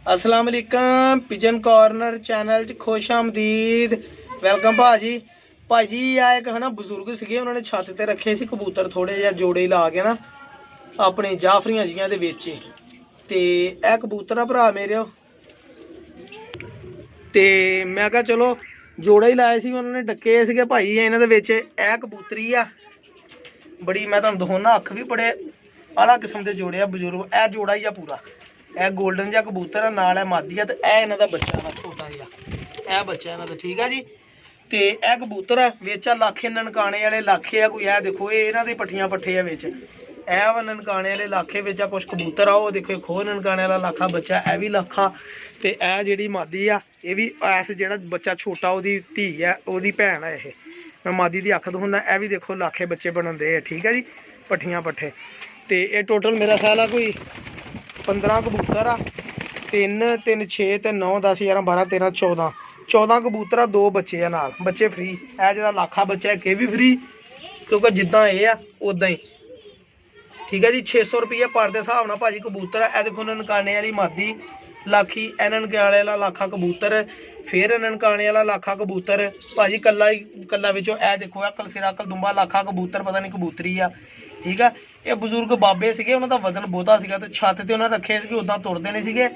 अस्सलाम वालेकुम pigeon corner channel च खुश आमदीद। वेलकम भाजी। भाजी आ एक है ना बजुर्ग से उन्होंने छत ते रखे सी कबूतर, थोड़े जे जोड़े ला के ना अपनी जाफरियां जियां दे बेचे ते ए कबूतर आ भरा मेरे ते मैं कहा चलो जोड़ा ही लाए सी उन्होंने डके सीगे भाई इन्हां दे विच ए कबूतरी आ बड़ी, मैं तुहानूं दिखाउणा अख भी बड़े आला किस्म के जोड़े आ बजुर्ग। ए जोड़ा ही आ पूरा, ए गोल्डन जहा कबूतर नाल है मादी है, ए इन्हां दा बच्चा है छोटा जिहा, ए बच्चा इन्हां दा। ठीक है जी। ते ए कबूतर है विच लाखे ननकाने वाले लाखे आ कोई, ए देखो ये इन्हां दे पट्ठियां पट्ठे आ विच, ए वा ननकाने वाले लाखे विच कुछ कबूतर आ, वो देखो खो ननकाने वाला लाखा बच्चा, ए भी लाखा। ते ए जिहड़ी मादी आ ये भी ऐस जेहड़ा बच्चा छोटा ओहदी धी है, ओहदी भैन है ये। मैं मादी दी अख दिखाउणा, ए भी देखो लाखे बच्चे बनन दे। ठीक है जी, पट्ठियां पट्ठे। ते ये टोटल मेरा ख्याल है कोई 15 कबूतर आ, 3 3 6 ते 9 10 11 12 13 14 कबूतर आ, 2 बच्चे आ नाल, बच्चे फ्री। ए जेहड़ा लाखा बच्चा है के भी फ्री, क्योंकि जिद्दां ये आ उदां ही। ठीक है जी। 600 रुपये पर दे हिसाब नाल भाजी कबूतर है। देखो ननकाने वाली मादी लाखी, ए ननकाने वाला लाखा कबूतर, फिर ननकाने वाला लाखा कबूतर भाजी कल्ला विचों। ए देखो अकल सिरा कलदुंबा लाखा कबूतर, पता नहीं कबूतरी आ। ठीक है। ये बजुर्ग बाबे सीगे, उन्हों दा वजन बहुता सीगा ते छत ते उन्होंने रखे सी, उदां तुरदे नहीं सीगे।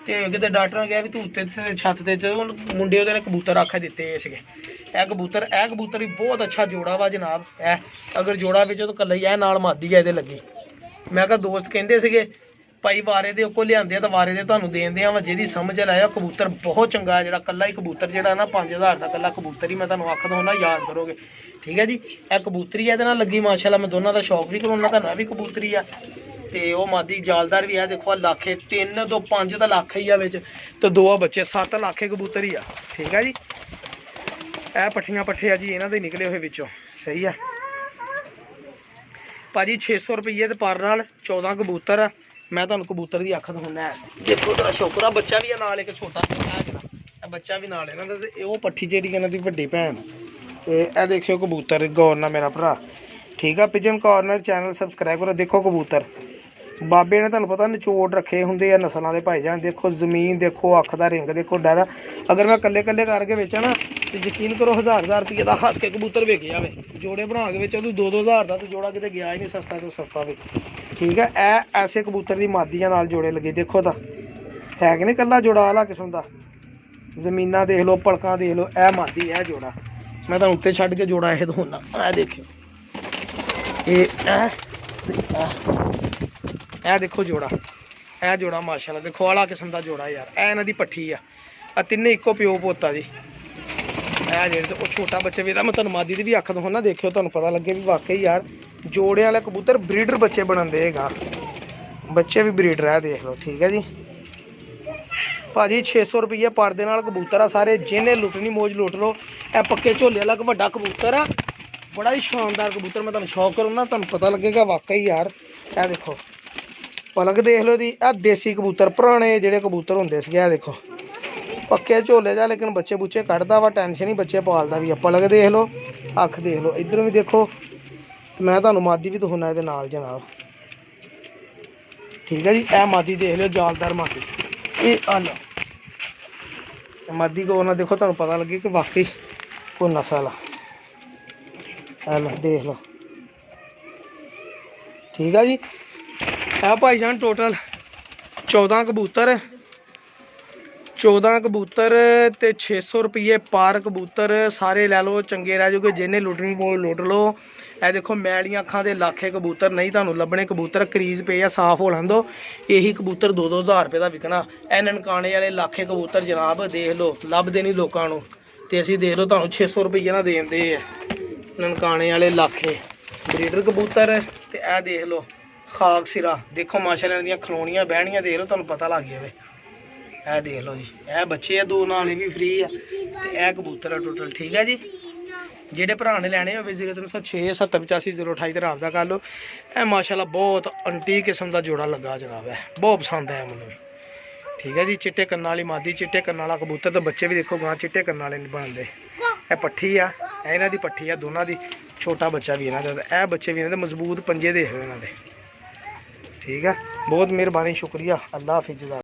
ते किते डॉक्टर ने कहा भी तू उत्ते छत ते मुंडे उहदे कबूतर आखे दिते सीगे। ए कबूतर भी बहुत अच्छा जोड़ा वा जनाब। ए अगर जोड़ा विचों तो कल्ला ही ए नाल मादी है इहदे लगी। मैं कहा दोस्त कहंदे सीगे भाई वारे दे को लियाते तो वारे दे तुहानूं देंदे आ, जिहदी समझ लाया कबूतर बहुत चंगा है। जिहड़ा कल्ला ही कबूतर जिहड़ा ना 5000 का कल्ला कबूतर ही मैं तुहानूं आख दऊं ना, याद करोगे। ठीक है जी। ए कबूतरी है नाल लगी माशाल्लाह, मैं दोनों का शौक भी कराउणा, तुहानूं भी कबूतरी आ ते ओह मादी जालदार भी है। देखो लाखे 3 2 5 तो लाख ही आ विच, तो 2 बच्चे 7 लाखे कबूतर ही आ। ठीक है जी। ए पट्ठियां पट्ठे आ जी इन्हां दे निकले हुए विचों। सही है भाजी। 600 रुपये ते पर नाल 14 कबूतर आ। मैं तुहानूं कबूतर की अख दिखाउणा है। देखो तेरा शुक्र आ बच्चा भी है नाल, एक छोटा बच्चा भी नाल इन्हां दा, ते ओह पट्ठी जेहड़ी इन्हां दी वड्डी भैन। ते ए देखियो कबूतर गौर ना मेरा भरा। ठीक है। पिजन कॉर्नर चैनल सबसक्राइब करो। देखो कबूतर बाबे ने तुहानूं पता निचोड़ रखे होंगे आ नस्लों के भाईजान। देखो जमीन देखो, अख का रिंग देखो, डर। अगर मैं कल्ले कल्ले करके बेचा ना तो यकीन करो 1000 रुपये का हस के कबूतर विक जाए। जोड़े बना के बेचो तो 2-2000 का तो जोड़ा कितने गया ही नहीं, सस्ता तो सस्ता भी। ठीक है। ए ऐसे कबूतर की मादियां नाल जोड़े लगे, देखो तो है कि नहीं कल्ला जोड़ा आला किस्म का। जमीना देख लो, पलकां देख लो, ए मादी है जोड़ा। मैं तुहानूं उत्ते छड्ड के जोड़ा यह दिखाउणा, ए देखियो ए देखो जोड़ा, ए जोड़ा माशाल्लाह देखो आला किस्म का जोड़ा यार। ए इन्हां दी पट्ठी आ, तिन्ने इक्को प्यो पोता जी। ए जेहड़े वो छोटा बच्चे भी, मैं तुहानूं मादी दी भी अख दिखाउणा, देखियो तुहानूं पता लगे भी वाकई यार जोड़े वाले कबूतर ब्रीडर बच्चे बनन देगा, बच्चे भी ब्रीडर है। देख लो। ठीक है जी भाजी। 600 रुपये पर दे नाल कबूतर आ सारे, जिन्हें लुटनी मौज लुट लो। ए पक्के झोले वाला वड्डा कबूतर आ, बड़ा ही शानदार कबूतर। मैं तुहानूं शौक करूँ ना, तुहानूं पता लगेगा वाकई यार। ए देखो पलक देख लो दी, ए देसी कबूतर पुराने जिहड़े कबूतर होंदे सीगे। देखो पक्के झोले जा, लेकिन बच्चे बुच्चे कढ़दा वा, टेंशन ही बच्चे पालदा भी आ। पलक देख लो, अख देख लो, इधर भी देखो। मैं तुहानूं मादी भी दिखाउणा इहदे नाल जनाब। ठीक है जी। ए मादी देख लो, जालदार मादी। ये आ लो मादी को ना देखो, तुहानूं पता लगे कि वाकई कोई नस्ल आ। लो देख लो। ठीक है जी। है भाईजान टोटल 14 कबूतर, 14 कबूतर ते 600 रुपये पर कबूतर। सारे लै लो, चंगे रह जाओगे, जिन्हें लुटनी को लुट लो। ए देखो मैलियां अखां दे लाखे कबूतर नहीं तुहानूं लभने कबूतर, क्रीज पे आ, साफ हो लैन दो। यही कबूतर 2-2000 रुपये का विकना। ए ननकाने वाले लाखे कबूतर जनाब देख लो, लभदे नहीं लोगों नूं, ते असीं देख लो तुहानूं 600 रुपये ना देंदे ननकाने वाले लाखे ब्रीडर कबूतर। ते ए देख लो खाक सिरा, देखो माशाल्लाह इहदियां खलोनियां बहनियां देख लो, तुहानूं पता लग जाए। ए देख लो जी, ए बच्चे आ 2 नाल भी फ्री आ, ते ए कबूतर है टोटल। ठीक है जी। जेह्ड़े भरा ने लैने होवे 0306 70 85 028 ते राबता कर लो। ए माशाल्लाह बहुत अंटी किस्म का जोड़ा लगा जनाब, है बहुत पसंद आया मैनूं। ठीक है जी। चिट्टे कन्ना वाली मादी, चिट्टे कन्ना वाला कबूतर, तो बच्चे भी देखो गां चिट्टे कन्ना वाले नहीं बनते। ए पट्ठी आ, इन्हां दी पट्ठी आ दोनों दी, छोटा बच्चा भी इन्हां दा, ए बच्चे भी इन्हां दे मजबूत पंजे देख लो इन्हां दे। ठीक है। बहुत मेहरबानी, शुक्रिया। अल्लाह हाफिज़।